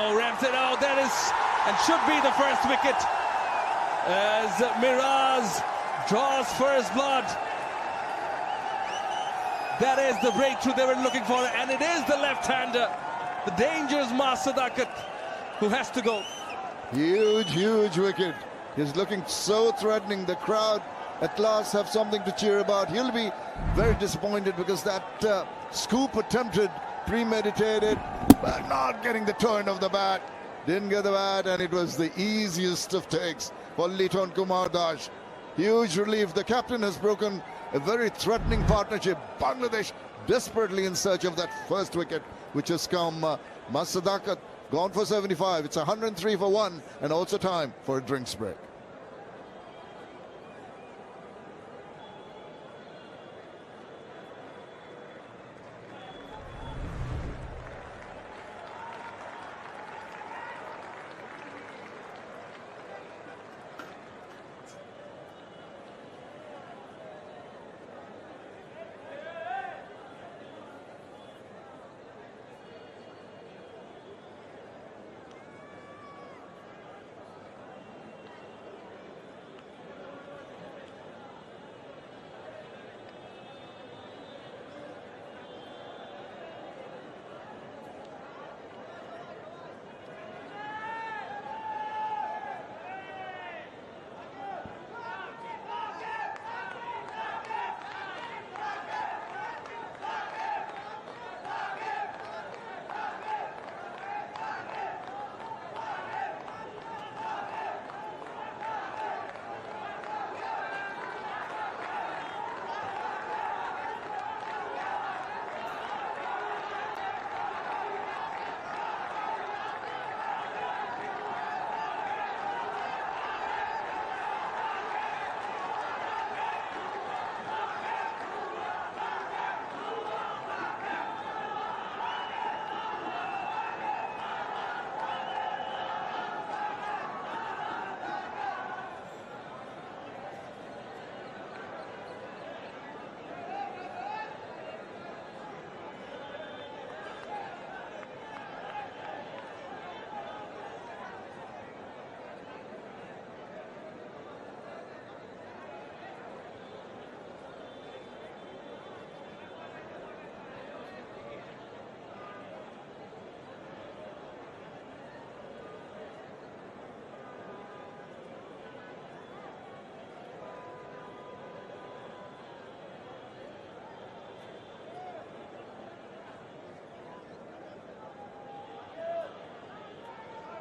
Oh, Ramsey, oh, that is and should be the first wicket as Miraz draws first blood. That is the breakthrough they were looking for, and it is the left-hander, the dangerous Master Sadakat, who has to go. Huge wicket. He's looking so threatening. The crowd at last have something to cheer about. He'll be very disappointed because that scoop attempted, premeditated, but not getting the turn of the bat. Didn't get the bat, and it was the easiest of takes for Liton Kumar Das. Huge relief. The captain has broken a very threatening partnership. Bangladesh desperately in search of that first wicket, which has come. Master Sadakat gone for 75. It's 103 for 1, and also time for a drinks break.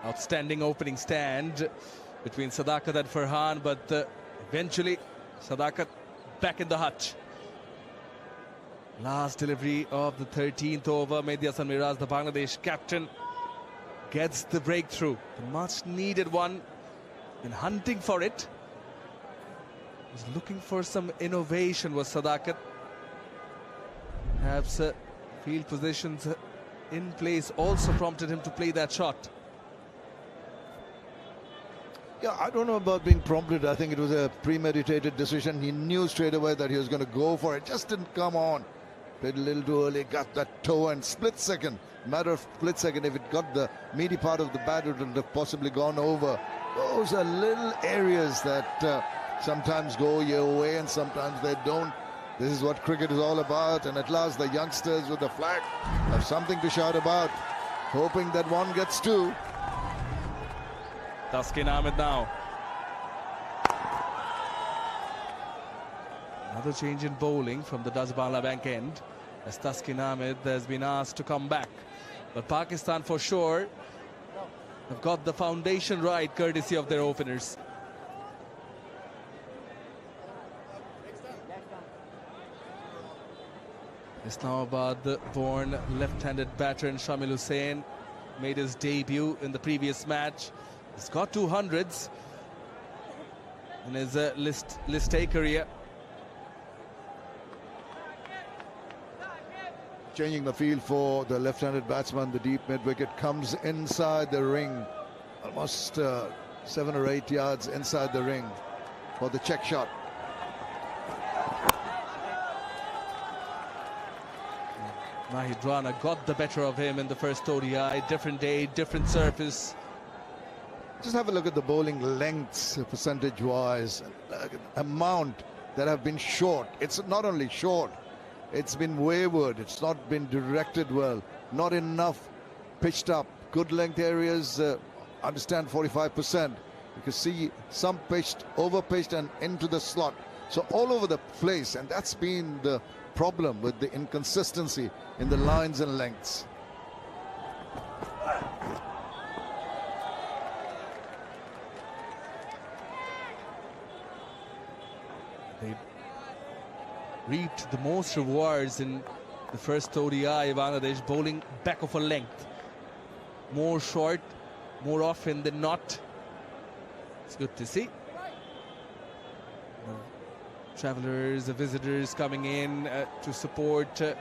Outstanding opening stand between Sadakat and Farhan, but eventually Sadakat back in the hutch. Last delivery of the 13th over. Mehdi Hasan Miraz, the Bangladesh captain, gets the breakthrough. The much needed one, and hunting for it. Was looking for some innovation was Sadakat. Perhaps field positions in place also prompted him to play that shot. Yeah, I don't know about being prompted. I think it was a premeditated decision. He knew straight away that he was going to go for it. Just didn't come on. Played a little too early, got that toe, and split second. Matter of split second. If it got the meaty part of the bat, it would have possibly gone over. Those are little areas that sometimes go your way and sometimes they don't. This is what cricket is all about. And at last, the youngsters with the flag have something to shout about, hoping that one gets two. Taskin Ahmed now. Another change in bowling from the Dazbala Bank end, as Taskin Ahmed has been asked to come back. But Pakistan for sure have got the foundation right, courtesy of their openers. Islamabad-born left-handed batter Shamil Hussain made his debut in the previous match. He's got 200s in his list A career. Changing the field for the left-handed batsman. The deep mid-wicket comes inside the ring, almost 7 or 8 yards inside the ring for the check shot. Nahid Rana got the better of him in the first ODI. Different day, different surface. Just have a look at the bowling lengths percentage-wise, amount that have been short. It's not only short, it's been wayward. It's not been directed well. Not enough pitched up. Good length areas, understand 45%. You can see some pitched, over-pitched and into the slot. So all over the place, and that's been the problem with the inconsistency in the lines and lengths. They reaped the most rewards in the first ODI. Bangladesh bowling back of a length. More short, more often than not. It's good to see. Travelers, the visitors coming in to support the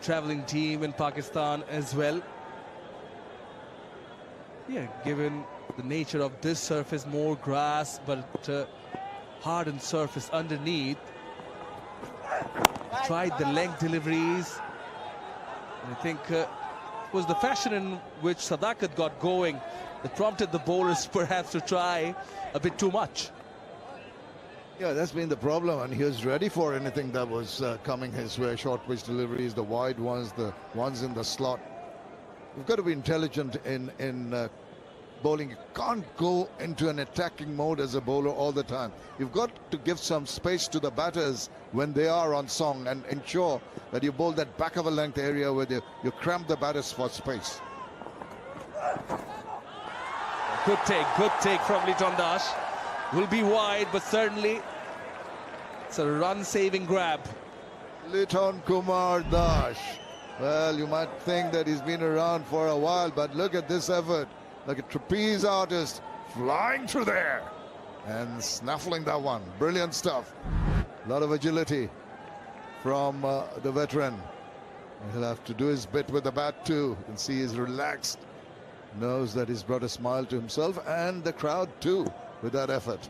traveling team in Pakistan as well. Yeah, given the nature of this surface, more grass, but hardened surface underneath. Tried the leg deliveries. And I think it was the fashion in which Sadakat got going that prompted the bowlers perhaps to try a bit too much. Yeah, that's been the problem, and he was ready for anything that was coming his way. Short pitch deliveries, the wide ones, the ones in the slot. You've got to be intelligent in bowling. You can't go into an attacking mode as a bowler all the time. You've got to give some space to the batters when they are on song and ensure that you bowl that back of a length area where you cramp the batters for space. Good take from Liton Dash. Will be wide, but certainly it's a run-saving grab. Liton Kumar Das. Well, you might think that he's been around for a while, but look at this effort. Like a trapeze artist flying through there and snaffling that one. Brilliant stuff. A lot of agility from the veteran. He'll have to do his bit with the bat too. You can see he's relaxed. Knows that he's brought a smile to himself and the crowd too with that effort.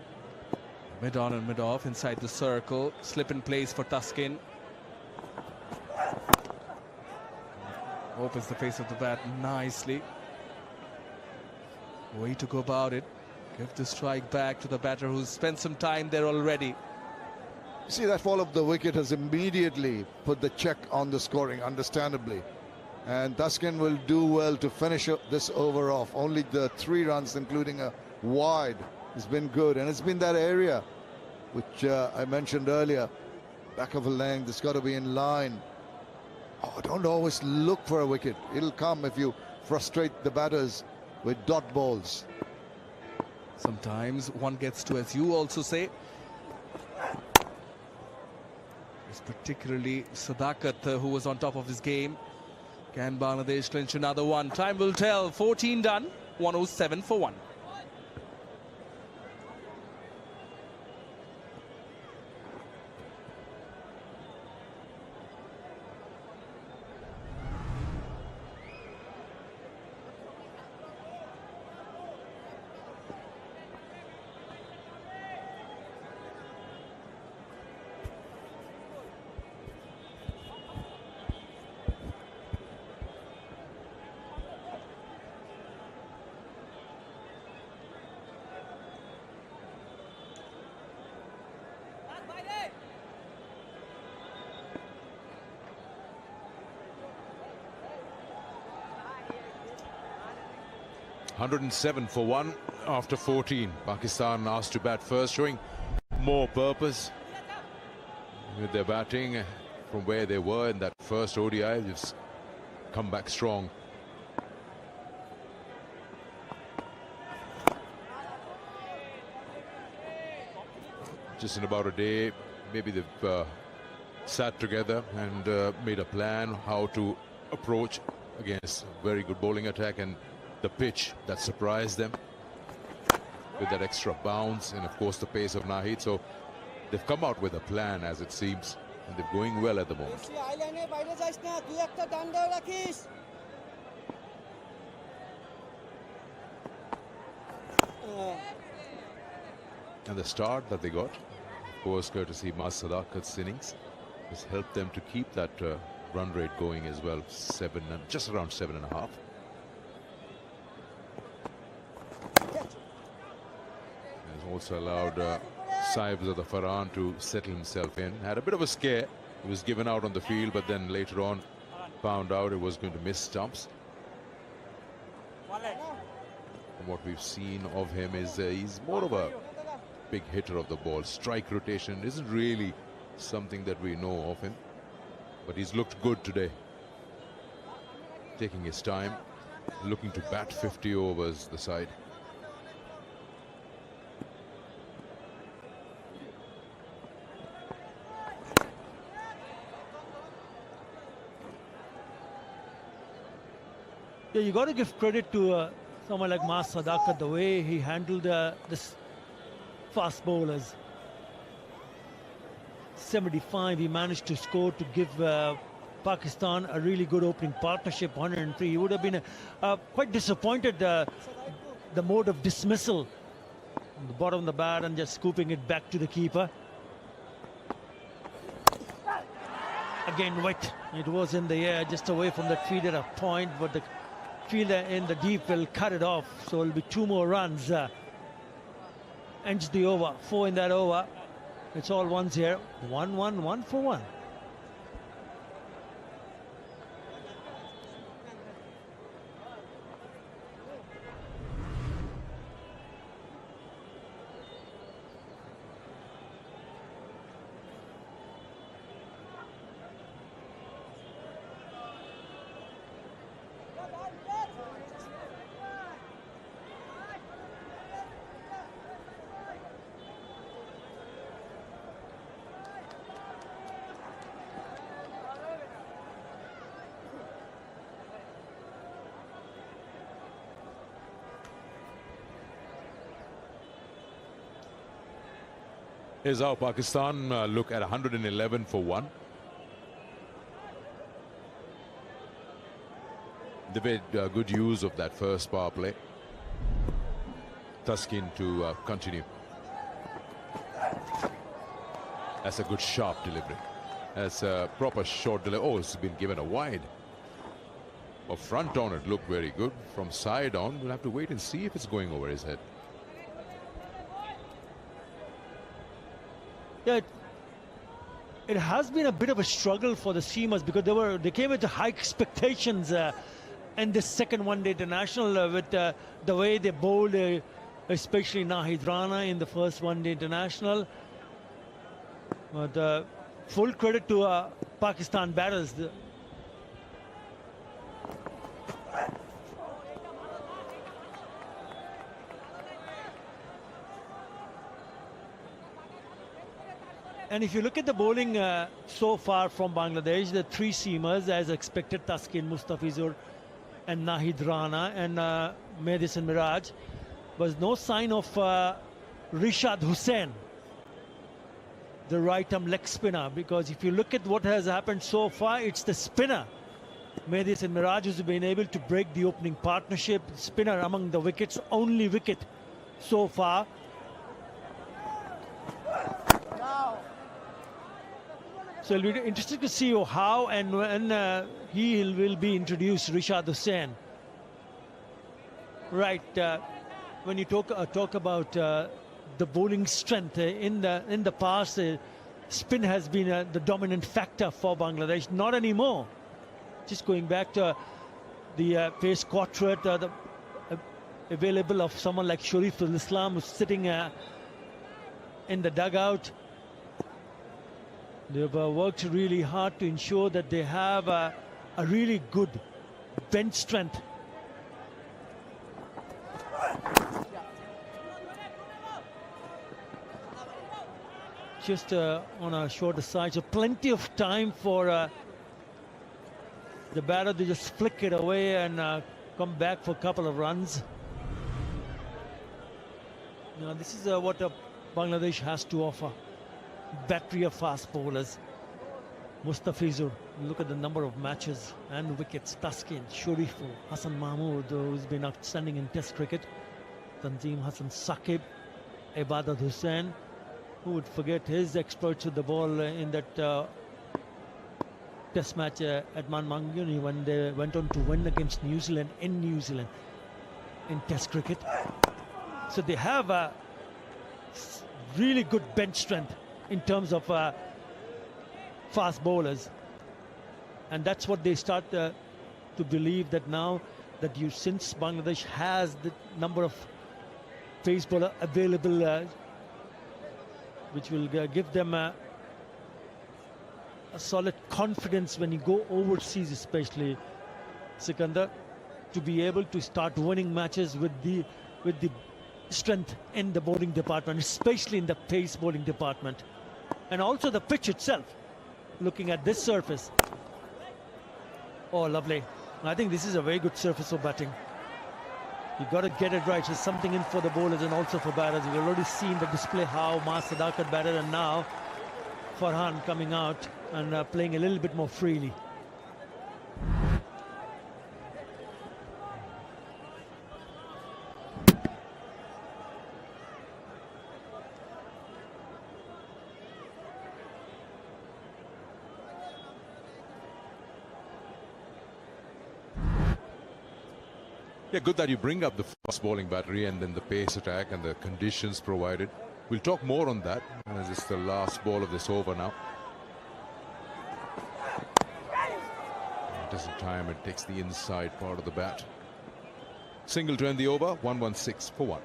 Mid on and mid off inside the circle. Slip in place for Tuskin. Opens the face of the bat nicely. Way to go about it. Give the strike back to the batter who's spent some time there already. You see, that fall of the wicket has immediately put the check on the scoring, understandably. And Tuskin will do well to finish this over off. Only the 3 runs, including a wide, has been good. And it's been that area which I mentioned earlier. Back of a length, it's got to be in line. Oh, don't always look for a wicket. It'll come if you frustrate the batters with dot balls. Sometimes one gets to, as you also say, it's particularly Sadakat who was on top of his game. Can Bangladesh clinch another one? Time will tell. 14 done, 107 for 1. (107 for 1 after 14. Pakistan asked to bat first, showing more purpose with their batting from where they were in that first ODI. Just come back strong. Just in about a day, maybe they've sat together and made a plan how to approach against very good bowling attack, and the pitch that surprised them with that extra bounce and of course the pace of Nahid. So they've come out with a plan, as it seems, and they're going well at the moment. And the start that they got, of course, courtesy Mas Sadakat's innings, has helped them to keep that run rate going as well, just around 7.5. He's also allowed Saibs of the Farhan to settle himself in. Had a bit of a scare. He was given out on the field, but then later on found out it was going to miss stumps. From what we've seen of him is he's more of a big hitter of the ball. Strike rotation isn't really something that we know of him, but he's looked good today. Taking his time, looking to bat 50 overs the side. Yeah, you got to give credit to someone like Mas Sadakat, the way he handled this fast bowlers. 75, he managed to score to give Pakistan a really good opening partnership, 103. He would have been quite disappointed, the mode of dismissal on the bottom of the bat and just scooping it back to the keeper. Again, wet. It was in the air, just away from the field at a point, but the fielder in the deep will cut it off. So it'll be 2 more runs. Ends the over. 4 in that over. It's all ones here. 1-1, 1 for 1. Here's how Pakistan look at 111 for 1. They made good use of that first power play. Taskin to continue. That's a good sharp delivery. That's a proper short delivery. Oh, it's been given a wide. Or front on it looked very good. From side on, we'll have to wait and see if it's going over his head. Yeah, it has been a bit of a struggle for the seamers because they came with high expectations in this second one-day international with the way they bowled, especially Nahid Rana in the first one-day international. But full credit to Pakistan batters. And if you look at the bowling so far from Bangladesh, the 3 seamers, as expected, Taskin, Mustafizur and Nahid Rana and Mehdi and Miraj, was no sign of Rishad Hussain, the right-arm leg spinner, because if you look at what has happened so far, it's the spinner, Mehdi and Miraj, who's been able to break the opening partnership. Spinner among the wickets, only wicket so far. So it'll be interesting to see how and when he will be introduced, Rishad Hussain. Right, when you talk about the bowling strength in the past, spin has been the dominant factor for Bangladesh. Not anymore. Just going back to the pace quartet, the available of someone like Sharif al-Islam, who's sitting in the dugout. They've worked really hard to ensure that they have a really good bench strength. Just on a shorter side, so plenty of time for the batter to just flick it away and come back for a couple of runs. Now this is what Bangladesh has to offer. Battery of fast bowlers. Mustafizur, look at the number of matches and wickets. Taskin, Sharifu, Hassan Mahmood, who's been outstanding in Test cricket. Tanzim Hassan Saqib, Ibadat Hussain, who would forget his exploits with the ball in that Test match at Manmanguni when they went on to win against New Zealand in New Zealand in Test cricket. So they have a really good bench strength in terms of fast bowlers, and that's what they start to believe, that now that since Bangladesh has the number of pace bowler available, which will give them a solid confidence when you go overseas, especially Sikandar, to be able to start winning matches with the strength in the bowling department, especially in the pace bowling department, and also the pitch itself. Looking at this surface, oh, lovely! I think this is a very good surface for batting. You've got to get it right. There's something in for the bowlers and also for batters. We've already seen the display how Mas Sadakat batted, and now Farhan coming out and playing a little bit more freely. Yeah, good that you bring up the fast bowling battery and then the pace attack and the conditions provided. We'll talk more on that as it's the last ball of this over now. It doesn't time, it takes the inside part of the bat. Single to end the over, 116 for 1.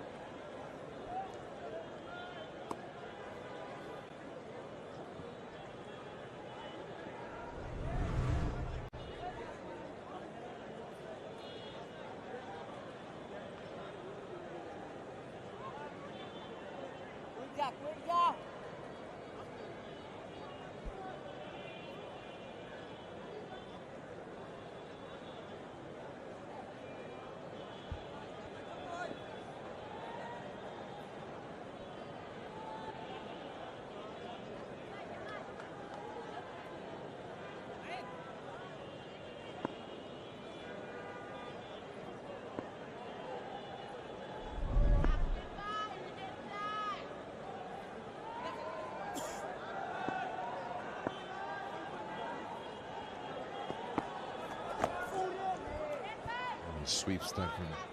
Sweeps that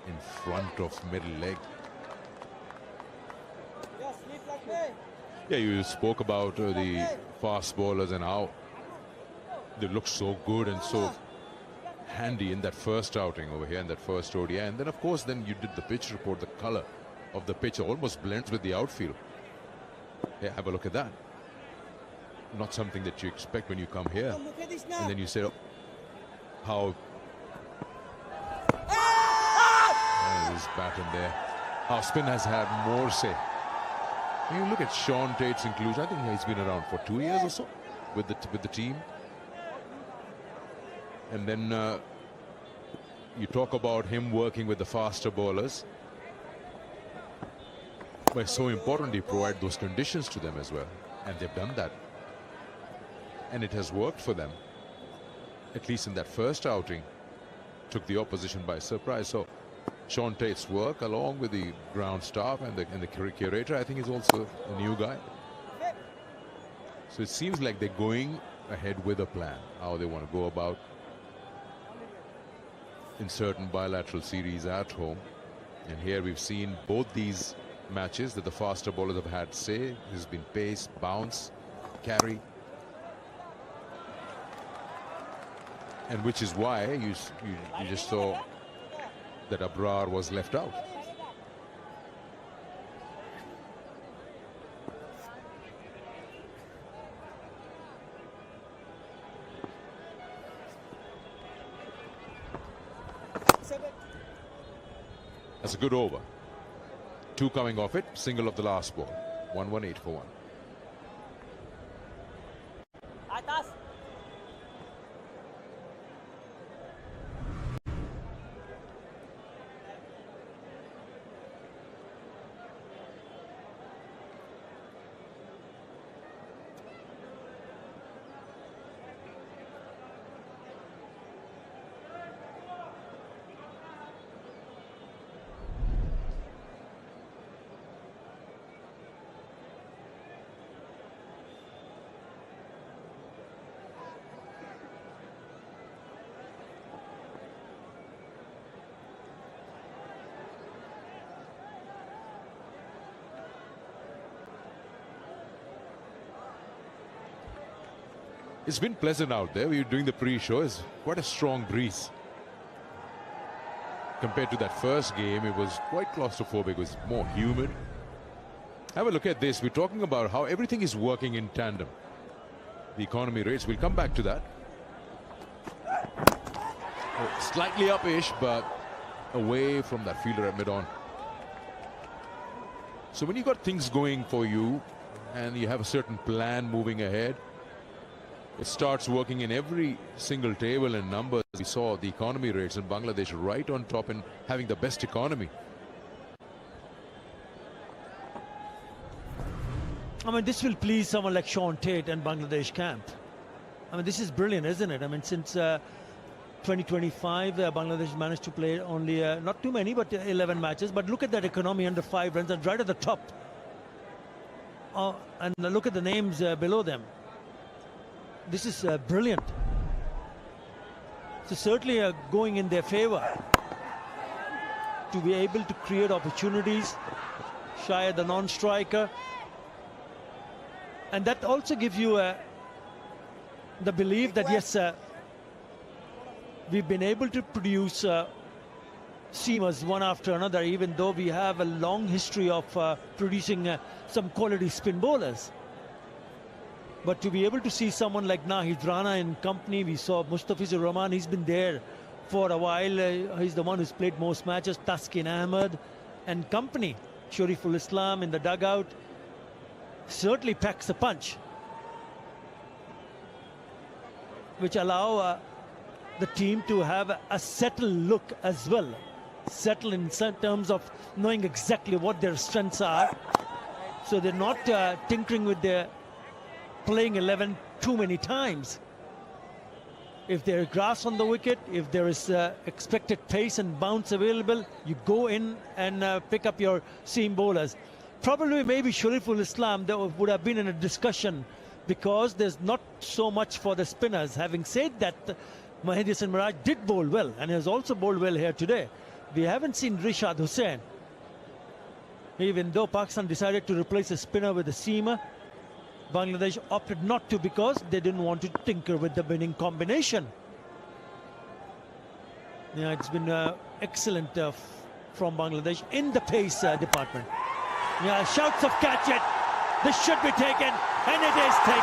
in front of middle leg. Yeah, you spoke about the fast bowlers and how they look so good and so handy in that first outing over here in that first ODI, and then of course then you did the pitch report. The color of the pitch almost blends with the outfield. Yeah, have a look at that. Not something that you expect when you come here, and then you say, oh, how this bat in there. Our spin has had more say. When you look at Sean Tate's inclusion, I think he's been around for 2 years or so with the team. And then you talk about him working with the faster bowlers. But it's so important you provide those conditions to them as well, and they've done that, and it has worked for them. At least in that first outing, took the opposition by surprise. So Sean Tate's work, along with the ground staff and the curator, I think is also a new guy. So it seems like they're going ahead with a plan, how they want to go about in certain bilateral series at home. And here we've seen both these matches that the faster bowlers have had say. There's been pace, bounce, carry. And which is why you just saw that Abrar was left out. That's a good over. 2 coming off it, single of the last ball. 118 for 1. It's been pleasant out there. We were doing the pre-show. It's quite a strong breeze. Compared to that first game, it was quite claustrophobic. It was more humid. Have a look at this. We're talking about how everything is working in tandem. The economy rates, we'll come back to that. Slightly up-ish, but away from that fielder at mid-on. So when you got things going for you and you have a certain plan moving ahead, it starts working in every single table and numbers. We saw the economy rates in Bangladesh right on top and having the best economy. I mean, this will please someone like Sean Tate and Bangladesh camp. I mean, this is brilliant, isn't it? I mean, since 2025, Bangladesh managed to play only, not too many, but 11 matches. But look at that economy under 5 runs and right at the top. And look at the names below them. This is brilliant. So certainly going in their favor to be able to create opportunities. Shaya, the non-striker. And that also gives you the belief that, yes, we've been able to produce seamers one after another, even though we have a long history of producing some quality spin bowlers. But to be able to see someone like Nahid Rana in company, we saw Mustafizur Rahman, he's been there for a while. He's the one who's played most matches. Taskin Ahmed and company. Shariful Islam in the dugout. Certainly packs a punch, which allow the team to have a settled look as well. Settle in terms of knowing exactly what their strengths are. So they're not tinkering with their playing 11 too many times. If there is grass on the wicket, if there is expected pace and bounce available, you go in and pick up your seam bowlers. Probably maybe Shariful Islam that would have been in a discussion because there's not so much for the spinners. Having said that, Mahdi Hasan Miraj did bowl well and has also bowled well here today. We haven't seen Rishad Hussain. Even though Pakistan decided to replace a spinner with a seamer, Bangladesh opted not to because they didn't want to tinker with the winning combination. Yeah, it's been excellent from Bangladesh in the pace department. Yeah, shouts of catch it. This should be taken, and it is taken.